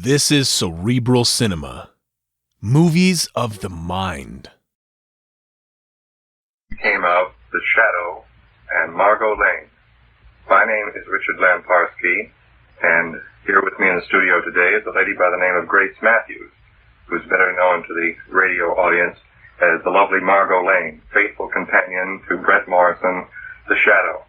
This is Cerebral Cinema. Movies of the mind. Came out The Shadow and Margo Lane. My name is Richard Lamparski, and here with me in the studio today is a lady by the name of Grace Matthews, who's better known to the radio audience as the lovely Margo Lane, faithful companion to Brett Morrison, The Shadow.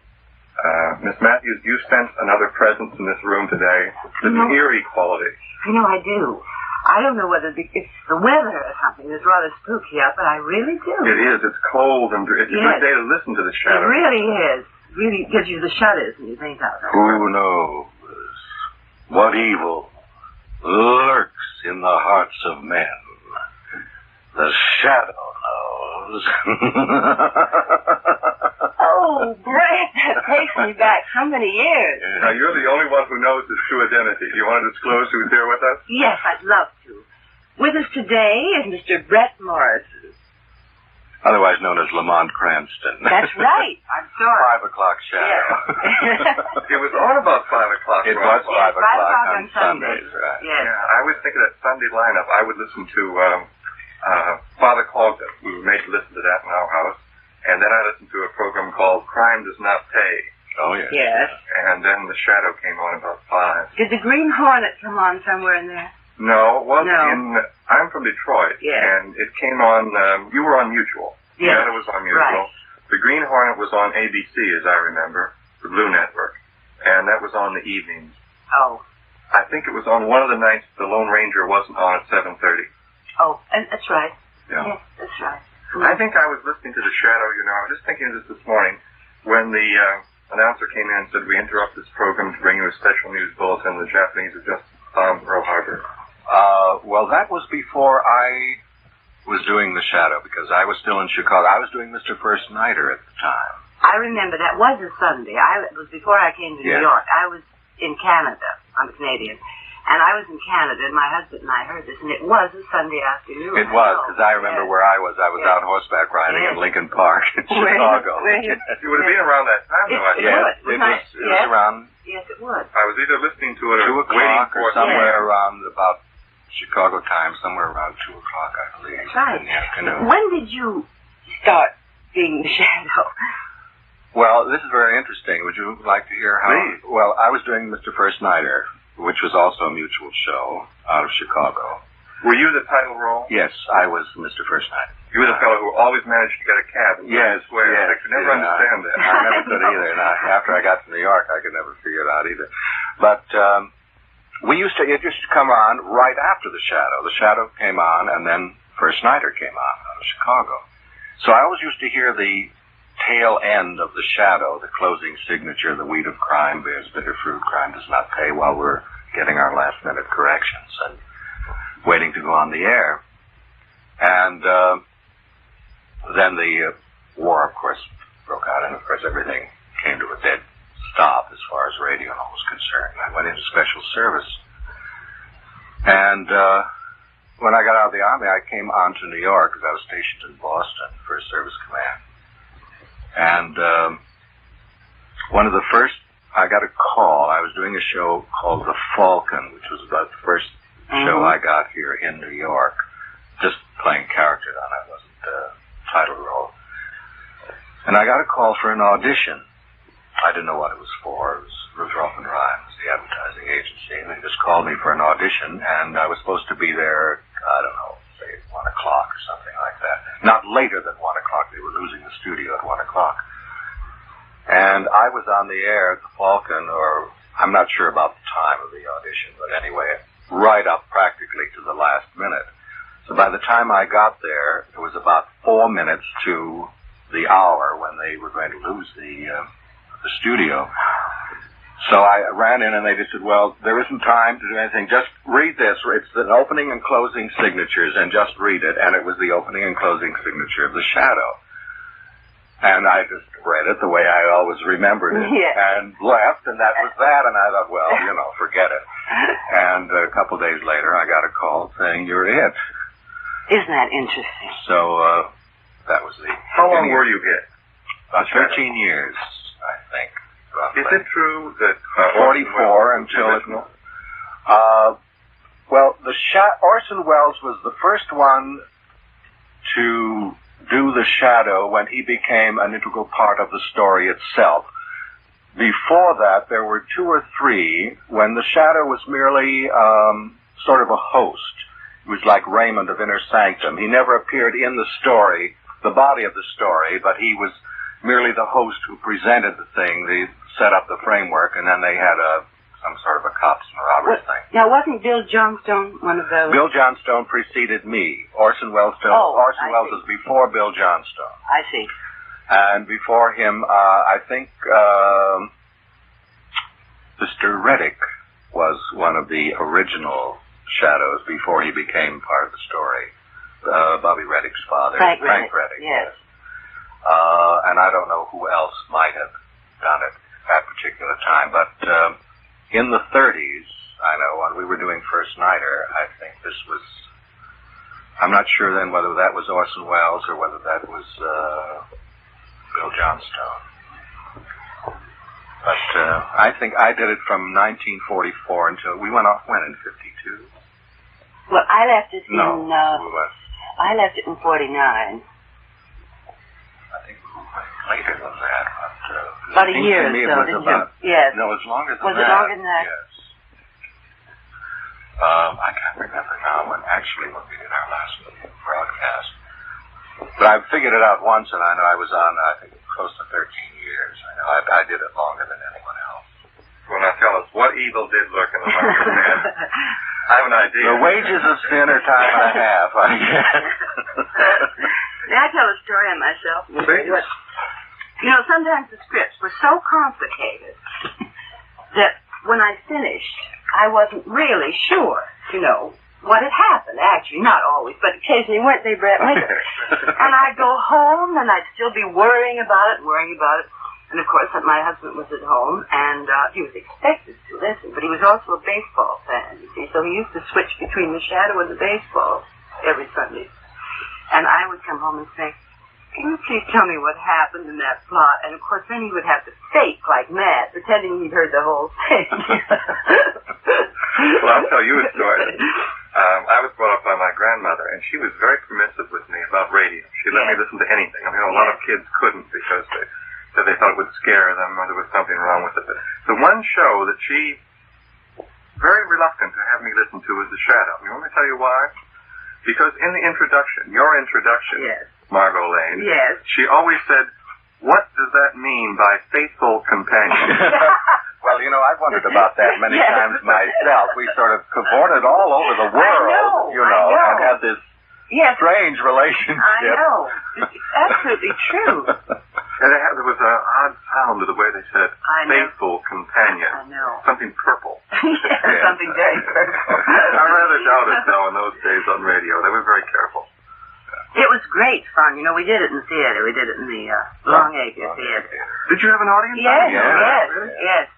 Miss Matthews, you sense another presence in this room today. There's an eerie quality. I do. I don't know whether it's the weather or something. It's rather spooky out, but I really do. It is. It's cold, and it's a good day to listen to The Shadow. It really is. Really gives you the shudders when you think of it. Who knows what evil lurks in the hearts of men? The Shadow knows. Oh, Brett, that takes me back so many years. Now, you're the only one who knows his true identity. Do you want to disclose who's here with us? Yes, I'd love to. With us today is Mr. Brett Morrison. Otherwise known as Lamont Cranston. That's right. I'm sorry. 5 o'clock Shadow. It was on about 5 o'clock. It was 5 o'clock on Sundays. Right. Yes. Yeah, I was thinking that Sunday lineup. I would listen to Father Cogden. We were made to listen to that in our house. And then I listened to a program called Crime Does Not Pay. Oh, yes. Yes. And then The Shadow came on about 5. Did the Green Hornet come on somewhere in there? No, it was No. I'm from Detroit. Yes. And it came on, you were on Mutual. Yes. Yeah, it was on Mutual. Right. The Green Hornet was on ABC, as I remember, the Blue Network. And that was on the evenings. Oh. I think it was on one of the nights the Lone Ranger wasn't on at 7:30. Oh, and that's right. Yeah. Yes, that's right. I think I was listening to The Shadow, I was just thinking of this morning when the announcer came in and said, we interrupt this program to bring you a special news bulletin. The Japanese have just bombed Pearl Harbor. Well, that was before I was doing The Shadow, because I was still in Chicago. I was doing Mr. First Nighter at the time. I remember that was a Sunday. It was before I came to New York. I was in Canada. I'm a Canadian. And I was in Canada, and my husband and I heard this, and it was a Sunday afternoon. It was, because I remember where I was. I was out horseback riding in Lincoln Park in Chicago. It would have been around that time, though, I think. It was around... Yes, it would. I was either listening to it or 2 waiting o'clock for or somewhere around about Chicago time, somewhere around 2 o'clock, I believe. That's right. In the afternoon. When did you start being the Shadow? Well, this is very interesting. Would you like to hear how... Please. Well, I was doing Mr. First Nighter, which was also a Mutual show out of Chicago. Were you the title role? Yes, I was Mr. First Nighter. You were the fellow who always managed to get a cab. Yes, swear. yes. I could never understand that. I never could either. And after I got to New York, I could never figure it out either. But it used to come on right after The Shadow. The Shadow came on, and then First Nighter came on out of Chicago. So I always used to hear the tail end of The Shadow, the closing signature, the wheat of crime bears bitter fruit, crime does not pay, while we're getting our last-minute corrections and waiting to go on the air. And then the war, of course, broke out, and of course everything came to a dead stop as far as radio was concerned. I went into special service. And when I got out of the Army, I came on to New York because I was stationed in Boston, First Service Command. And one of the first, I got a call. I was doing a show called The Falcon, which was about the first show I got here in New York, just playing characters on it. It wasn't a title role. And I got a call for an audition. I didn't know what it was for. It was Rutherford and Rhymes, the advertising agency, and they just called me for an audition, and I was supposed to be there, I don't know, say 1 o'clock or something like that. Not later than 1 o'clock. They were losing the studio at 1 o'clock. And I was on the air at the Falcon, or I'm not sure about the time of the audition, but anyway, right up practically to the last minute. So by the time I got there, it was about 4 minutes to the hour when they were going to lose the studio. So I ran in and they just said, well, there isn't time to do anything. Just read this. It's an opening and closing signatures, and just read it. And it was the opening and closing signature of The Shadow. And I just read it the way I always remembered it, and left, and that was that. And I thought, well, forget it. And a couple days later, I got a call saying, you're it. Isn't that interesting? So that was the... How long were you it? About 13 years, I think. Is it true that... 44 until... Well, Orson Welles was the first one to do the shadow when he became an integral part of the story itself. Before that, there were 2 or 3 when the shadow was merely sort of a host. It was like Raymond of Inner Sanctum. He never appeared in the story, the body of the story, but he was merely the host who presented the thing. They set up the framework, and then they had some sort of a cops and robbers thing. Now, wasn't Bill Johnstone one of those? Bill Johnstone preceded me. Orson Welles was before Bill Johnstone. I see. And before him, I think Mr. Reddick was one of the original shadows before he became part of the story. Bobby Reddick's father. Frank Reddick. Yes. And I don't know who else might have done it at that particular time, but in the 30s, I know, when we were doing First Nighter, I think this was, I'm not sure then whether that was Orson Welles or whether that was Bill Johnstone. But I think I did it from 1944 until, we went off when, in 52? Well, I left it in, I left it in 49. I think later than that. About a year or so, didn't you? Yes. No, it's longer than that. Was it longer than that? Yes. I can't remember now when we did our last broadcast. But I figured it out once, and I know I was on, I think, close to 13 years. I know I did it longer than anyone else. Well, now tell us, what evil did lurk in the heart of man? I have an idea. The wages of sin are time and a half, I guess. May I tell a story on myself? Please. You know, sometimes the scripts were so complicated that when I finished, I wasn't really sure, what had happened, actually. Not always, but occasionally weren't they, Brett? And I'd go home, and I'd still be worrying about it. And, of course, my husband was at home, and he was expected to listen, but he was also a baseball fan, you see, so he used to switch between the shadow and the baseball every Sunday. And I would come home and say, can you please tell me what happened in that plot? And, of course, then he would have to fake like mad, pretending he'd heard the whole thing. Well, I'll tell you a story. I was brought up by my grandmother, and she was very permissive with me about radio. She let me listen to anything. I mean, a lot of kids couldn't because they thought it would scare them or there was something wrong with it. But the one show that she very reluctant to have me listen to was The Shadow. You want me to tell you why? Because in the introduction, your introduction, yes. Margo Lane, yes. She always said, what does that mean by faithful companion? Well, I've wondered about that many times myself. We sort of cavorted all over the world, I know. and had this strange relationship. I know. It's absolutely true. And there was an odd sound to the way they said, faithful companion. I know. Something purple. Something very purple. I rather doubt it, though, in those days on radio. They were very careful. It was great fun. We did it in the theater. We did it in the Longacre Theater. Did you have an audience? Yes, Really? yes.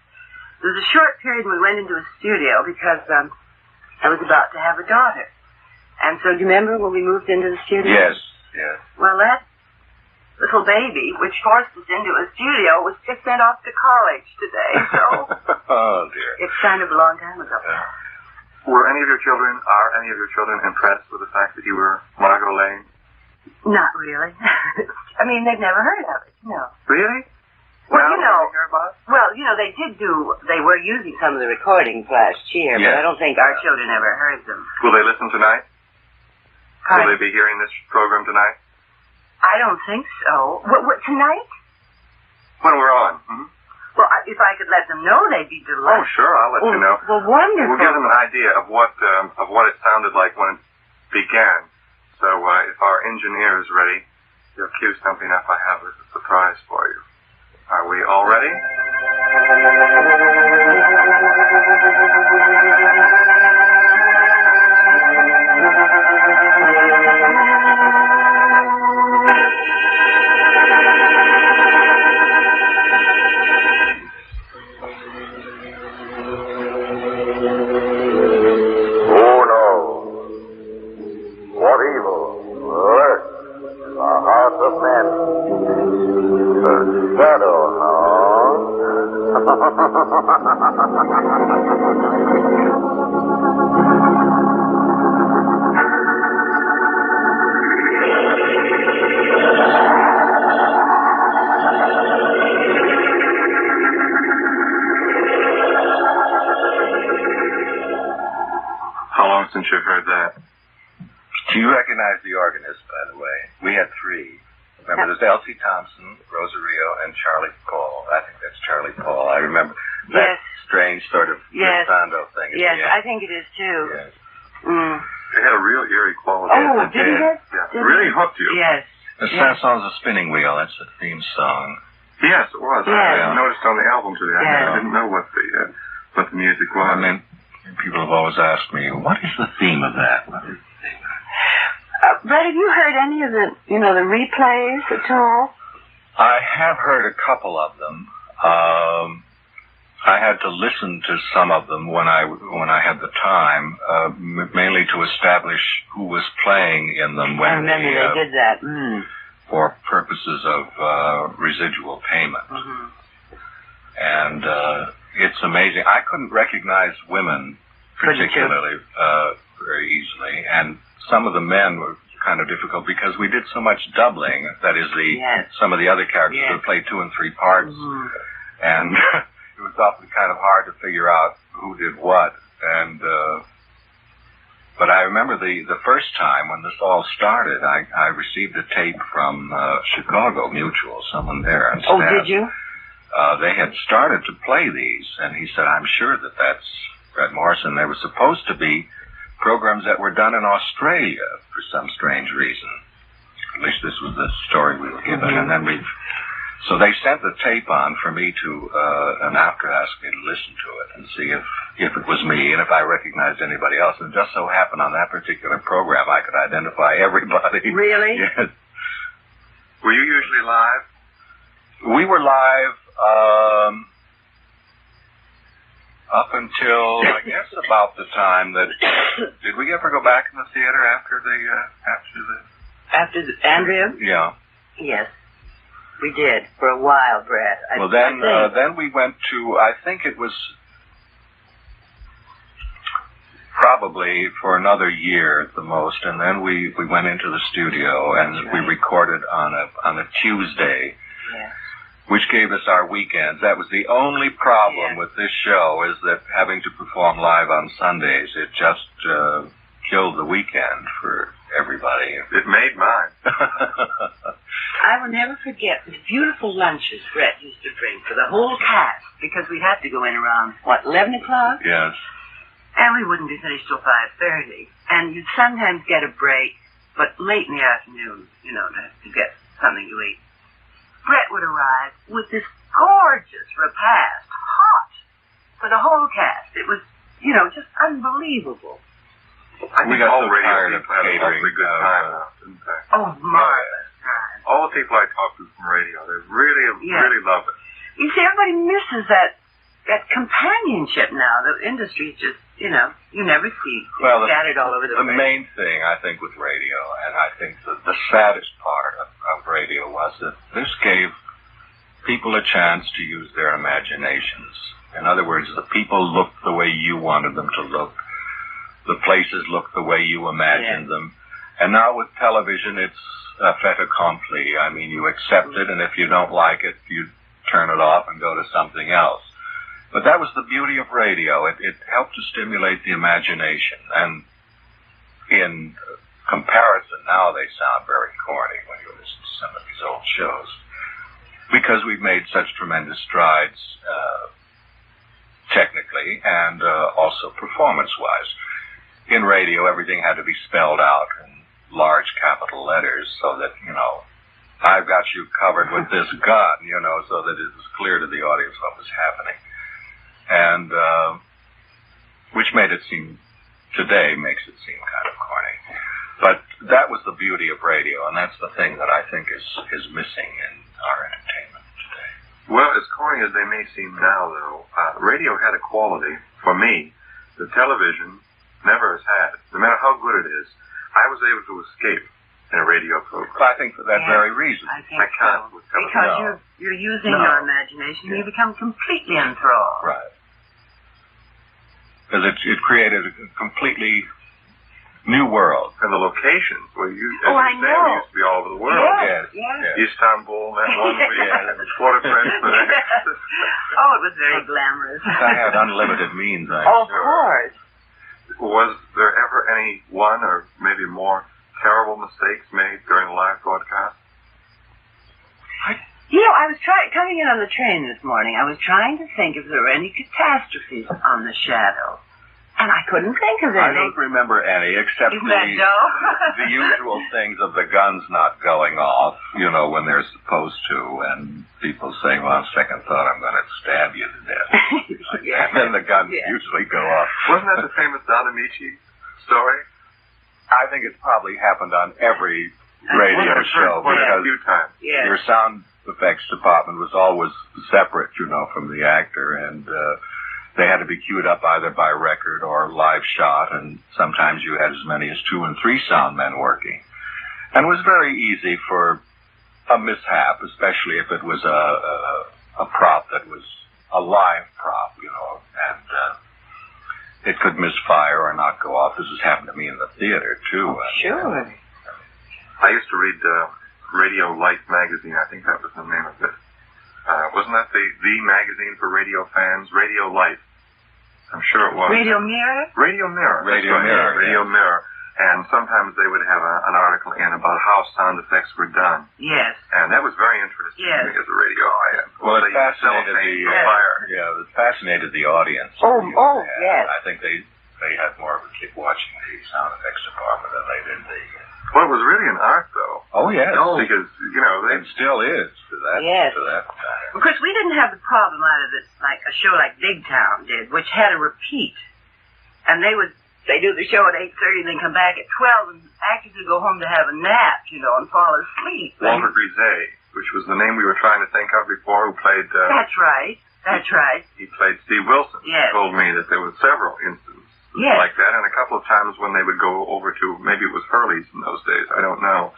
There was a short period when we went into a studio because I was about to have a daughter. And so do you remember when we moved into the studio? Yes. Well, that little baby, which forced us into a studio, was just sent off to college today. So oh, dear. It's kind of a long time ago. Are any of your children impressed with the fact that you were Margo Lane? Not really. I mean, they've never heard of it, no. Really? Well, they were using some of the recordings last year, but I don't think our children ever heard them. Will they listen tonight? Will they be hearing this program tonight? I don't think so. What tonight? When we're on. Mm-hmm. Well, if I could let them know, they'd be delighted. Oh, sure, I'll let you know. Well, wonderful. We'll give them an idea of what it sounded like when it began. So if our engineer is ready, he'll cue something up I have as a surprise for you. Are we all ready? Shadow, no? song since you've heard that. Do you recognize the organist, by the way? We had three. Remember, there's Elsie Thompson, Rosario, and Charlie Paul. I think that's Charlie Paul. I remember that strange sort of glissando thing. Yes, I think it is too. Yes. Mm. It had a real eerie quality. Oh, did it? Yeah, really hooked you. Yes. The Sanson's a spinning wheel. That's the theme song. Yes, it was. Yes. I noticed on the album today. I didn't know what the music was. I mean, people have always asked me, what is the theme of that? What is the theme? Brett, have you heard any of the, the replays at all? I have heard a couple of them. I had to listen to some of them when I had the time, mainly to establish who was playing in them. When I remember they did that. Mm. For purposes of residual payment. Mm-hmm. And it's amazing. I couldn't recognize women particularly very easily, and some of the men were kind of difficult because we did so much doubling. That is, some of the other characters would play 2 and 3 parts, and it was often kind of hard to figure out who did what. And but I remember the first time when this all started, I received a tape from Chicago Mutual, someone there. And oh, did you? They had started to play these, and he said, I'm sure that's Brett Morrison. They were supposed to be programs that were done in Australia for some strange reason. At least this was the story we were given. And then so they sent the tape on for me to, and after asked me to listen to it and see if it was me and if I recognized anybody else. And it just so happened on that particular program I could identify everybody. Really? Yes. Were you usually live? We were live up until, I guess, about the time that... Did we ever go back in the theater after Andrea? Yeah. Yes. We did, for a while, Brett. Well, then we went to, I think it was probably for another year at the most, and then we went into the studio and we recorded on a Tuesday, which gave us our weekends. That was the only problem with this show, is that having to perform live on Sundays, it just killed the weekend for everybody. It made mine. I will never forget the beautiful lunches Brett used to bring for the whole cast, because we'd have to go in around, 11 o'clock? Yes. And we wouldn't be finished till 5:30. And you'd sometimes get a break, but late in the afternoon, to get something to eat. Brett would arrive with this gorgeous repast, hot, for the whole cast. It was, just unbelievable. I think got all so radio tired of people had a catering, awfully good time now, didn't they? Oh, marvelous time. All the people I talked to from radio, they really love it. You see, everybody misses that companionship now. The industry's just, you never see it scattered all over the place. The main thing, I think, with radio, and I think the saddest part of radio was that this gave people a chance to use their imaginations. In other words, the people looked the way you wanted them to look. The places looked the way you imagined them. And now with television, it's a fait accompli. I mean, you accept it, and if you don't like it, you turn it off and go to something else. But that was the beauty of radio. It helped to stimulate the imagination. And in comparison, now they sound very corny when you listen to some of these old shows, because we've made such tremendous strides technically and also performance-wise. In radio, everything had to be spelled out in large capital letters so that, I've got you covered with this gun, so that it was clear to the audience what was happening. And which makes it seem kind of corny. But that was the beauty of radio, and that's the thing that I think is missing in our entertainment today. Well, as corny as they may seem now, though, radio had a quality, for me, that television never has had. No matter how good it is, I was able to escape in a radio program. But I think for that very reason. I can't with television. Because you're using your imagination, you become completely enthralled. Right. Because it created a completely new world. And the locations where we used to be all over the world. Yes. Istanbul, that one week, Port-au-Prince. Oh, it was very glamorous. I had unlimited means, I'm Of sure. course. Was there ever any one or maybe more terrible mistakes made during the live broadcast? You know, I was coming in on the train this morning. I was trying to think if there were any catastrophes on the Shadow, and I couldn't think of I any. don't remember any, except Isn't that dull? the usual things of the guns not going off, you know, when they're supposed to, and people saying, well, on second thought, I'm going to stab you to death. Yeah. And then the guns usually go off. Wasn't that the famous Don Amici story? I think it's probably happened on every radio show, Quite a because few times. Yeah. your sound effects department was always separate, you know, from the actor, and they had to be queued up either by record or live shot, and sometimes you had as many as 2 and 3 sound men working. And it was very easy for a mishap, especially if it was a prop that was a live prop, you know, and it could misfire or not go off. This has happened to me in the theater, too. Sure. I used to read Radio Life magazine. I think that was the name of it. Wasn't that the magazine for radio fans? Radio Life. I'm sure it was. Radio Mirror? Radio Mirror. Radio That's right, Mirror, yeah, Radio yeah. Mirror. And sometimes they would have an article in about how sound effects were done. Yes. And that was very interesting to me as a radio. Well, it they used fascinated cellophane for fire. it fascinated the audience. Oh, yes. I think they had more of a kick watching the sound effects department than they did the. Well, it was really an art, though. Oh yes, Because you know it still is to that. Yes. To that time. Of course, we didn't have the problem out of it like a show like Big Town did, which had a repeat. And they do the show at 8:30 and then come back at 12, and actors would go home to have a nap, you know, and fall asleep. Walter Grisey, which was the name we were trying to think of before, who played... That's right. That's right. He played Steve Wilson. Yes. He told me that there were several instances Yes. like that, and a couple of times when they would go over to, maybe it was Hurley's in those days, I don't know,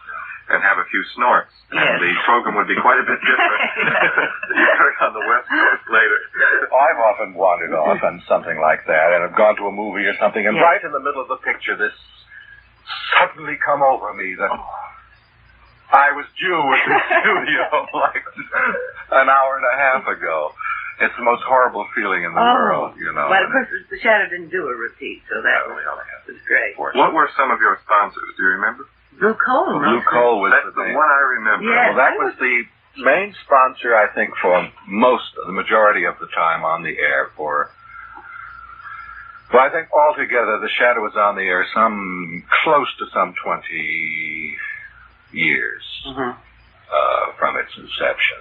and have a few snorts. Yes. And the program would be quite a bit different than you heard on the West Coast later. I've often wandered off on something like that, and have gone to a movie or something, and Yes. right in the middle of the picture, this suddenly come over me that I was due at the studio like an hour and a half ago. It's the most horrible feeling in the world, you know. Well, of course, the Shadow didn't do a repeat, so that was great. What were some of your sponsors? Do you remember? Blue Coal. Blue Coal was That's the the name. one I remember. Yes. Well, that was the main sponsor, I think, for the majority of the time on the air. Well, I think altogether, the Shadow was on the air close to some 20 years from its inception.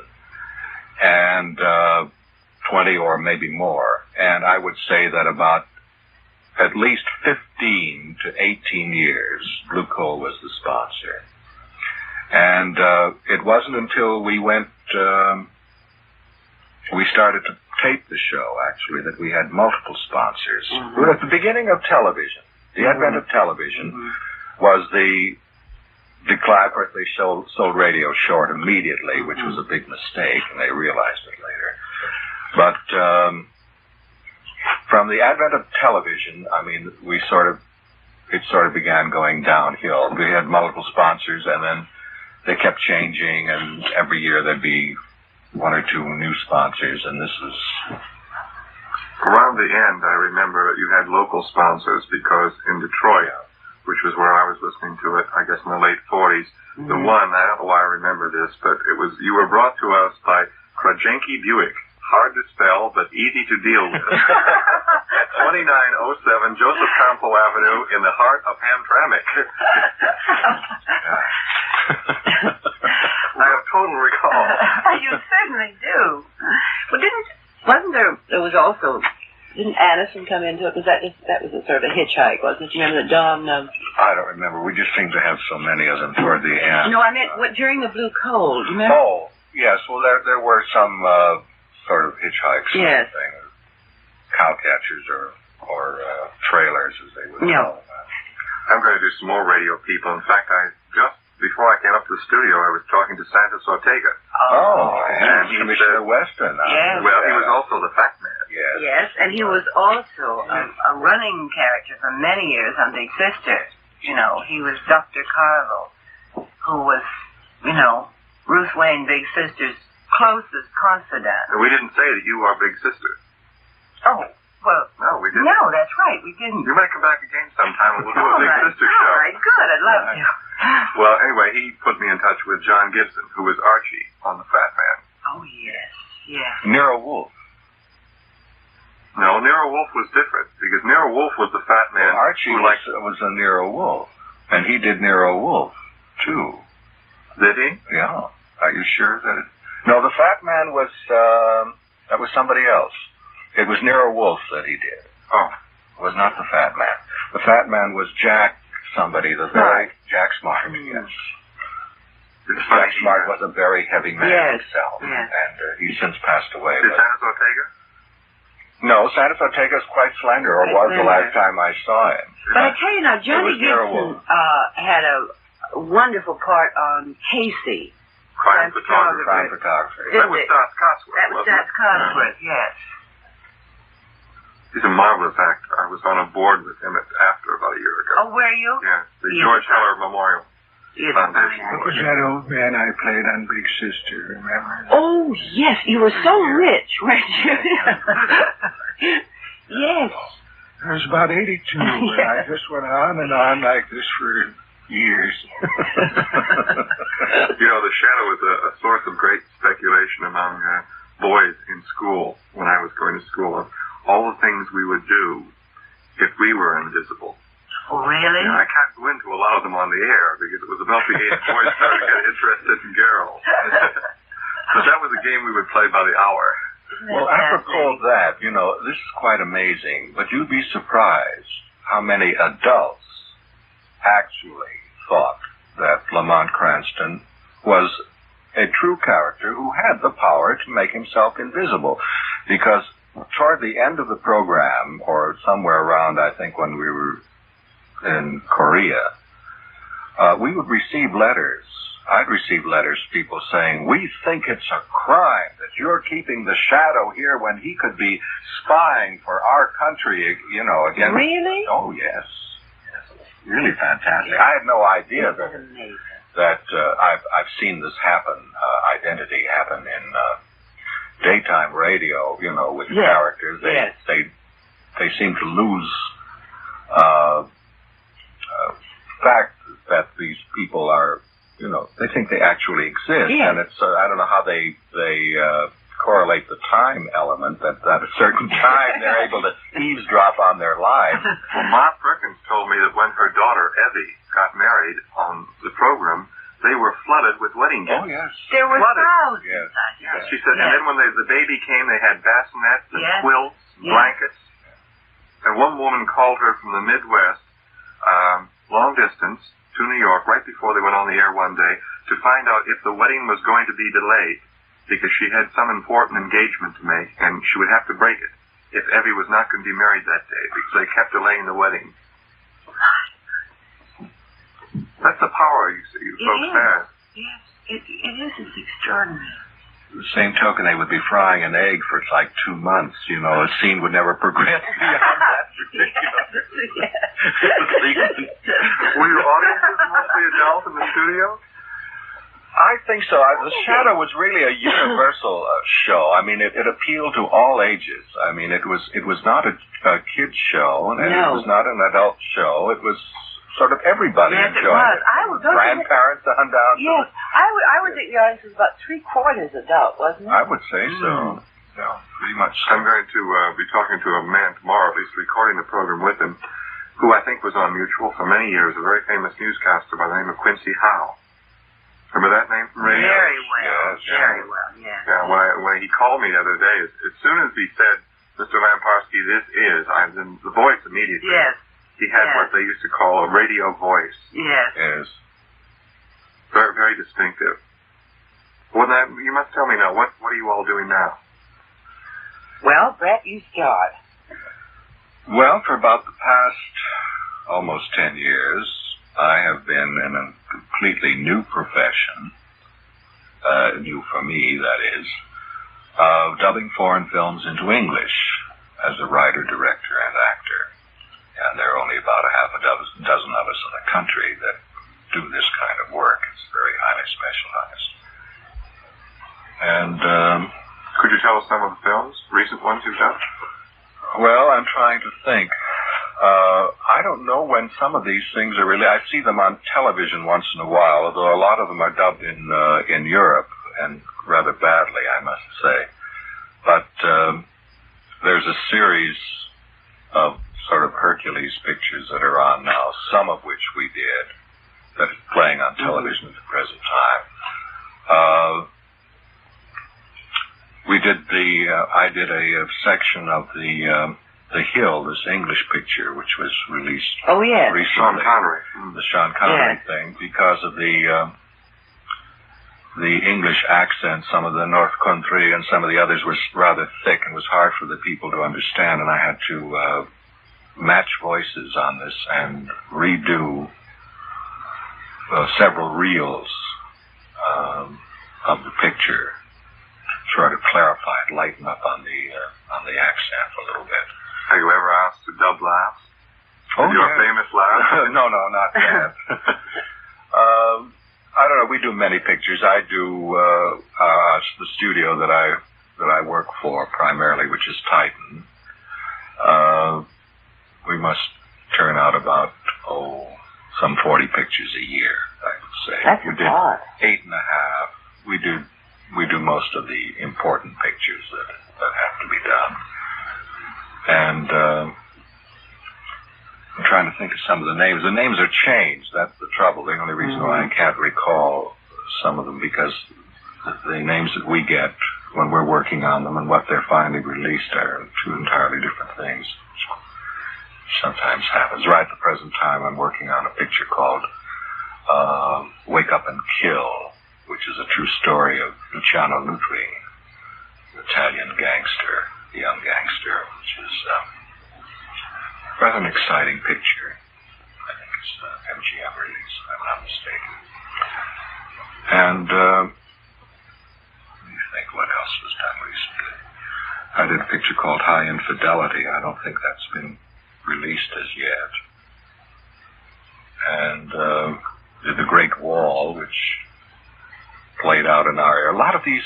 And 20 or maybe more. And I would say that about at least 15 to 18 years, Blue Coal was the sponsor. And it wasn't until we started to tape the show, actually, that we had multiple sponsors. At the beginning of television, the advent of television was the decline. Of course, they sold radio short immediately, which was a big mistake, and they realized it later. But from the advent of television, I mean, it sort of began going downhill. We had multiple sponsors, and then they kept changing, and every year there'd be 1 or 2 new sponsors, and this is... Around the end, I remember you had local sponsors, because in Detroit, which was where I was listening to it, I guess in the late 40s, the one, I don't know why I remember this, but you were brought to us by Krajenki Buick. Hard to spell, but easy to deal with. At 2907 Joseph Campo Avenue in the heart of Hamtramck. I have total recall. You certainly do. Well, didn't Addison come into it? Was that was a sort of a hitchhike, wasn't it? You remember that Dawn? I don't remember. We just seemed to have so many of them toward the end. No, I meant during the Blue Coal. Do you remember? Oh, yes. Well, there were some sort of hitchhikes. Yes. Cowcatchers or trailers, as they would call them. I'm going to do some more radio people. In fact, before I came up to the studio, I was talking to Santos Ortega. And he was Commissioner Weston. Yes. Well, he was also the Fat Man. Yes. Yes, and he was also a running character for many years on Big Sister. You know, he was Dr. Carville, who was, Ruth Wayne, Big Sister's closest confidant. And we didn't say that you are Big Sister. Oh, Well, No, we didn't. no, that's right. We didn't. You may come back again sometime and we'll do a All Big right. Sister All show. right, good. I'd love to. Well, anyway, he put me in touch with John Gibson, who was Archie on The Fat Man. Oh, yes. Yes. Nero Wolfe. No, Nero Wolfe was different, because Nero Wolfe was the fat man. Well, Archie who was a Nero Wolfe, and he did Nero Wolfe, too. Did he? Yeah. Are you sure that it... No, the Fat Man was, that was somebody else. It was Nero Wolfe that he did. Oh. It was not the Fat Man. The Fat Man was Jack somebody, Jack Smart, yes. Jack Smart was a very heavy man himself, and he's since passed away. Did Santos Ortega? No, Santos Ortega is quite slender, or was the last time I saw him. But I tell you now, Johnny Gibson had a wonderful part on Casey. Crime photographer. Crime photographer. That was Dot Cotsworth. That was Dot Cotsworth, yes. He's a marvelous actor. I was on a board with him at AFTER about a year ago. Oh, were you? Yeah, the George Heller Memorial Foundation. That was that old man I played on Big Sister, remember? Oh, yes. You were so rich, weren't you? Yes. I was about 82, and I just went on and on like this for years. You know, The Shadow was a source of great speculation among boys in school when I was going to school of all the things we would do if we were invisible. Oh, really? You know, I can't go into a lot of them on the air because it was about the age boys started to get interested in girls. So that was a game we would play by the hour. Well, apropos of that, you know, this is quite amazing, but you'd be surprised how many adults actually thought that Lamont Cranston was a true character who had the power to make himself invisible. Because toward the end of the program, or somewhere around, I think, when we were in Korea, we would receive letters. I'd receive letters, people saying, we think it's a crime that you're keeping the Shadow here when he could be spying for our country, you know, again. Really? Oh, yes. Really fantastic. I had no idea that I've seen this happen, identity happen in daytime radio, you know, with characters. They seem to lose fact that these people are, you know, they think they actually exist, and it's I don't know how they correlate the time element that at a certain time they're able to eavesdrop on their lives. Well, Ma Perkins told me that when her daughter Evie got married on the program, they were flooded with wedding gifts. Oh yes, there were thousands. Yes. She said, and then when the baby came, they had bassinets and quilts, and blankets. And one woman called her from the Midwest, long distance, to New York right before they went on the air one day to find out if the wedding was going to be delayed because she had some important engagement to make and she would have to break it if Evie was not going to be married that day because they kept delaying the wedding. That's the power you folks have. Yes, it is. It's extraordinary. The same token, they would be frying an egg for like 2 months. You know, a scene would never progress beyond that particular. Were your audiences mostly adult in the studio? I think so. The Shadow was really a universal show. I mean, it appealed to all ages. I mean, it was not a kids show, and it was not an adult show. It was sort of everybody enjoyed it. Grandparents on down. Yes, I would think the audience was about 3/4 adult, wasn't it? I would say so. Yeah, pretty much. I'm going to be talking to a man tomorrow, at least recording the program with him, who I think was on Mutual for many years, a very famous newscaster by the name of Quincy Howe. Remember that name from radio? Very well. Yes, very well, yes. Yeah, when he called me the other day, as soon as he said, Mr. Lamparski, this is, I was in the voice immediately. Yes. He had what they used to call a radio voice. Yes. Yes. Very, very distinctive. Well, now, you must tell me now, what are you all doing now? Well, Brett, you start. Well, for about the past almost 10 years, I have been in a completely new profession, new for me, that is, of dubbing foreign films into English as a writer, director, and actor. And there are only about a half a dozen of us in the country that do this kind of work. It's very highly specialized. And could you tell us some of the films, recent ones you've done? Well, I'm trying to think. I don't know when some of these things are really. I see them on television once in a while, although a lot of them are dubbed in Europe, and rather badly, I must say. But there's a series of sort of Hercules pictures that are on now, some of which we did, that is playing on television at the present time. I did a section of the Hill, this English picture, which was released recently. Sean Connery. The Sean Connery thing, because of the English accent. Some of the North Country and some of the others were rather thick and was hard for the people to understand, and I had to match voices on this and redo several reels of the picture, try to clarify it, lighten up on the accent a little bit. Are you ever asked to dub laughs? Oh, your famous laugh? No, not that. I don't know. We do many pictures. I do the studio that I work for primarily, which is Titan. We must turn out about some 40 pictures a year, I would say. That's we did hard. 8.5. We do most of the important pictures that have to be done. And I'm trying to think of some of the names. The names are changed. That's the trouble. The only reason why I can't recall some of them, because the names that we get when we're working on them and what they're finally released are two entirely different things. Sometimes happens. Right at the present time, I'm working on a picture called Wake Up and Kill, which is a true story of Luciano Nutri, an Italian gangster, a young gangster, which is rather an exciting picture. I think it's MGM release, if I'm not mistaken. And let me think what else was done recently. I did a picture called High Infidelity. I don't think that's been released as yet. And did The Great Wall, which played out in our area. A lot of these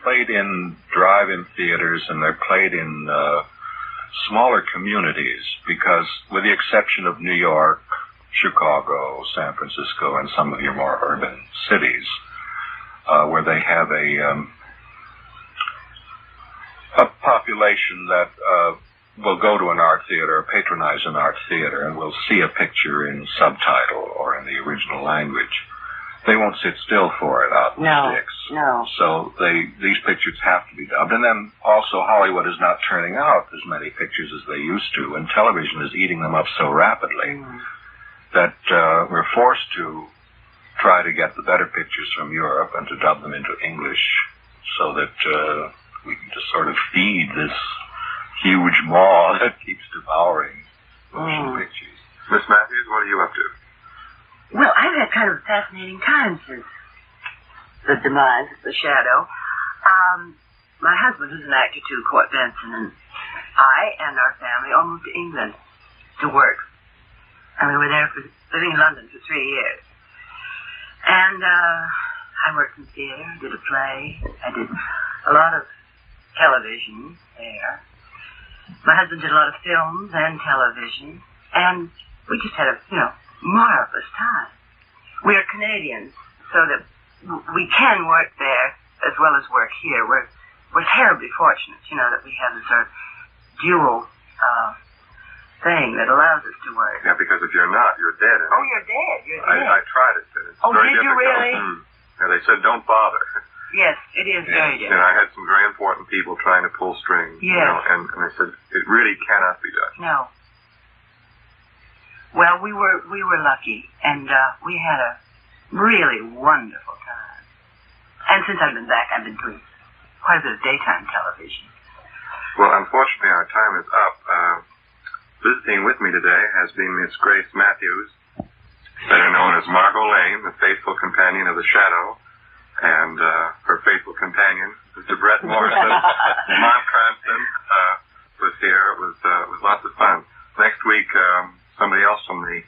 played in drive-in theaters, and they're played in smaller communities, because with the exception of New York, Chicago, San Francisco, and some of your more urban cities, where they have a population that will go to an art theater or patronize an art theater and will see a picture in subtitle or in the original language. They won't sit still for it out in the sticks. No. So these pictures have to be dubbed. And then also Hollywood is not turning out as many pictures as they used to, and television is eating them up so rapidly that we're forced to try to get the better pictures from Europe and to dub them into English so that we can just sort of feed this huge maw that keeps devouring motion pictures. Miss Matthews, what are you up to? Well, I've had kind of a fascinating time since the demise of the Shadow. My husband, who's an actor too, Court Benson, and I and our family all moved to England to work. And we were there living in London for 3 years. And I worked in theater, did a play, I did a lot of television there. My husband did a lot of films and television, and we just had a, marvelous time. We are Canadians, so that we can work there as well as work here. We're terribly fortunate, that we have this sort of dual thing that allows us to work. Yeah, because if you're not, you're dead. Oh, you're dead. You're dead. I tried it. It's very did you difficult. really? Yeah, they said don't bother. Yes, it is very difficult. And I had some very important people trying to pull strings. Yes. And I said it really cannot be done. No. Well, we were lucky, and we had a really wonderful time. And since I've been back, I've been doing quite a bit of daytime television. Well, unfortunately, our time is up. Visiting with me today has been Miss Grace Matthews, better known as Margo Lane, the faithful companion of the Shadow, and her faithful companion, Mr. Brett Morrison. Mom Cranston was here. It was lots of fun. Next week, somebody else from the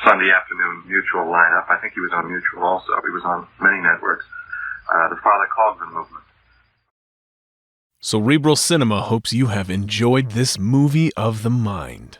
Sunday afternoon Mutual lineup. I think he was on Mutual also. He was on many networks. The Father Cogman movement. Cerebral Cinema hopes you have enjoyed this movie of the mind.